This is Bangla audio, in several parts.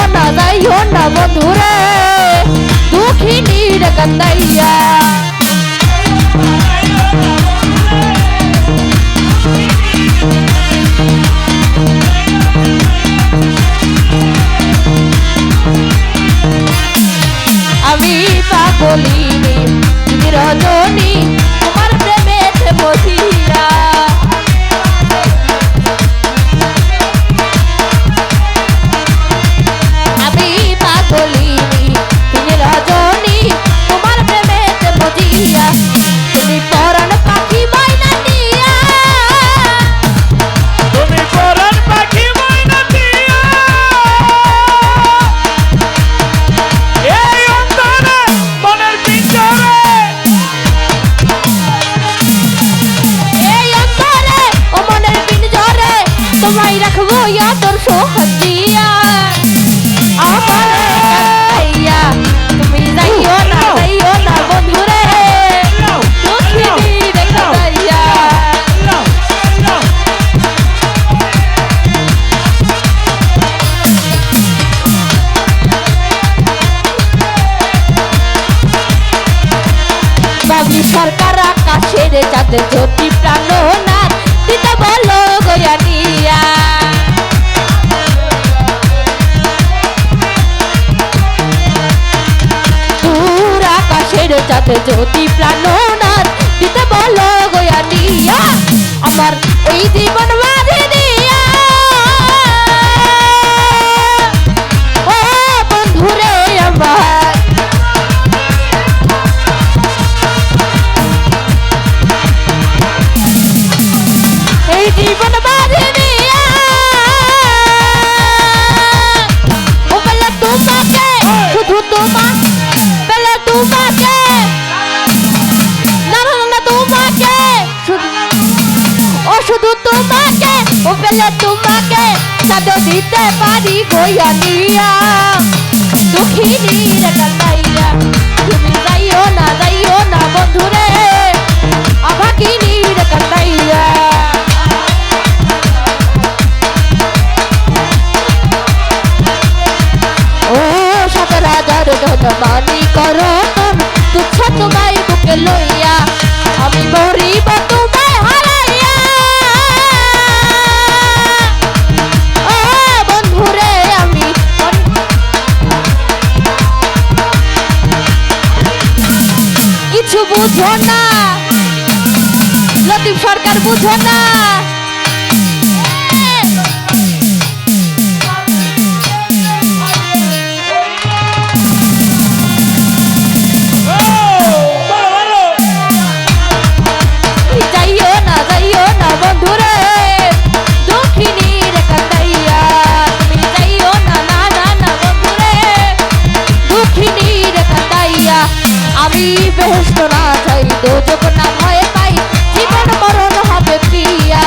না যাইও না বন্ধুরে দুঃখিনীর কান্দাইয়া আমি পাগলিনী তুমি রজনী তোমার প্রেমেতে বসিয়া আমি পাগলিনী তুমি রজনী তোমার প্রেমেতে বসিয়া তুমি পরাণ পাখি ময়না দিয়া তুমি পরাণ পাখি ময়না দিয়া এই অন্তরে মনের পিঞ্জরে এই অন্তরে ও মনের পিঞ্জরে তোমায় রাখবো আদর সোহাগিয়া আমারে কান্দাইয়া তুমি যাইও না বন্ধুরে দুঃখিনীর কান্দাইয়া বাবলি সরকার আকাশের চাঁদে জ্যোতি প্রাণনাথ দিতে বলো গয়ানিয়া দূর আকাশের চাঁদে জ্যোতি প্রাণনাথ দিতে বলো গয়ানিয়া আমার এই জীবন বাঁধে দিয়া ও বন্ধুরে আমার এই জীবন বাঁধে দিয়া ও বেলা তোমাকে শুধু বেলা তোমাকে না তোমাকে শুধু তোমাকে ও বেলা তোমাকে চাঁদও দিতে পারি গয়ানিয়া দুঃখিনীর কান্দাইয়া তুমি যাইও না বন্ধুরে অভাগিনীর কান্দাইয়া ও সতরাজার ধনমানি করো তুচ্ছ তোমায় বুকে লইয়া আমি মরিব তোমায় হারাইয়া ও বন্ধুরে আমি কিছু বুঝো না লতিফ সরকার বুঝো না যাইও না বন্ধুরে দুঃখিনীর কান্দাইয়া তুমি যাইও না বন্ধুরে দুঃখিনীর কান্দাইয়া আমি বেহেশত না চাই দোজখ না ভয় পাই জীবন মরণ হবে প্রিয়া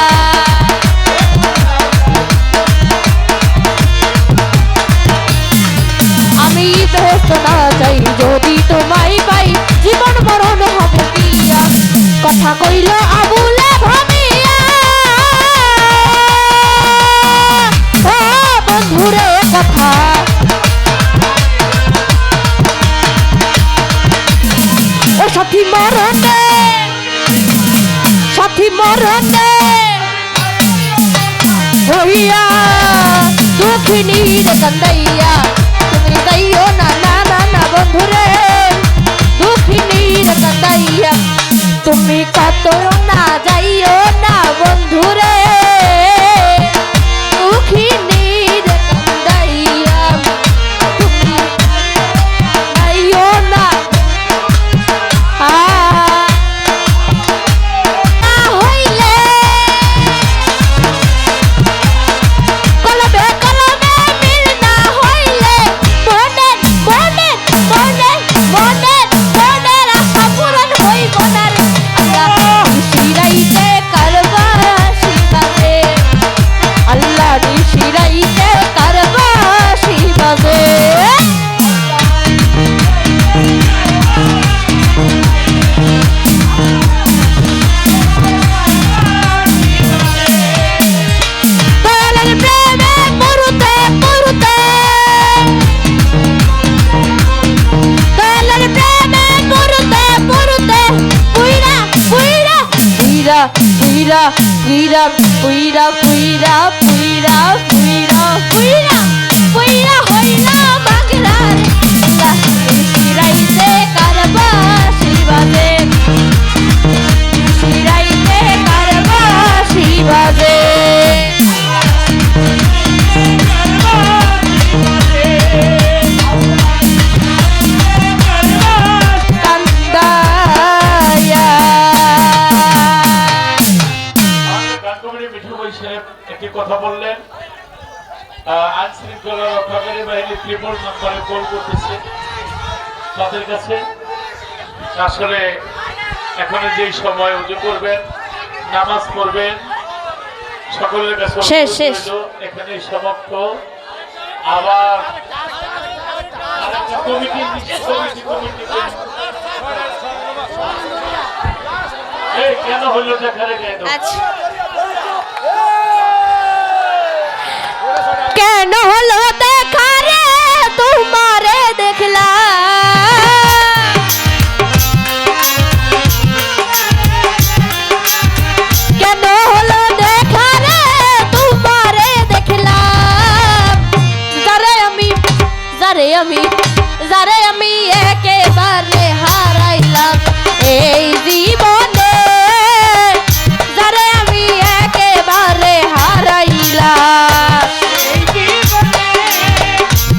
আমি বেহেশত না চাই যদি তোমায় পাই জীবন মরণ হবে প্রিয়া কথা কইল আবুলে ভাবিয়া ও বন্ধুরে কথা ও সাথী মরণে হইয়া দুঃখিনীর কান্দাইয়া তুমি যাইও না বন্ধুরে দুঃখিনীর কান্দাইয়া তুমি কত না যাইও না বন্ধুরে দুঃখিনীর কান্দাইয়া তুমি যাইও না হইলে কলবে মিল না হইলে পুইরা পুইরা পুইরা পুইরা পুইরা পুইরা পুইরা পুইরা হইলা বাগরা শিরাইতে কারবা শিবাজে শিরাইতে কারবা শিবাজে একটি কথা বললেন, আইন শৃঙ্খলা রক্ষাকারী বাহিনী ত্রিপুর নম্বরে কল করতেছে তাদের কাছে। আসলে এখন যেই সময় উজু করবেন, নামাজ পড়বেন, সকলের কাছে শেষ শেষ এখানে সমাপ্ত। আবার কমিটি কেন হইল দেখারে আচ্ছা কেন হলো দেখা রে তোমারে দেখলা কেন হলো দেখা রে তোমারে দেখলাম যারে আমি একেবারে হারাইলাম এই জীবন